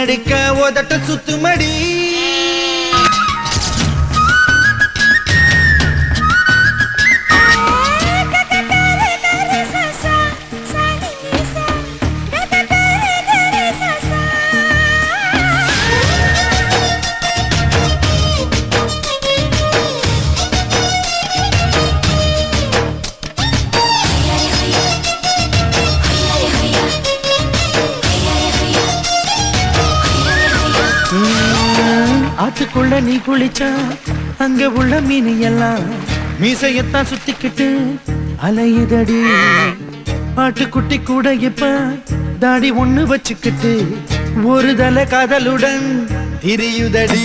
எடுக்க உதட்ட சுத்துமடி. ஆத்துக்குள்ள நீ குளிச்சா அங்க உள்ள மீன் எல்லாம் மீசையத்தான் சுத்திக்கிட்டு அலையுதடி. ஆட்டுக்குட்டி கூட இப்ப தாடி ஒண்ணு வச்சுக்கிட்டு ஒரு தலை காதலுடன் திரியுதடி.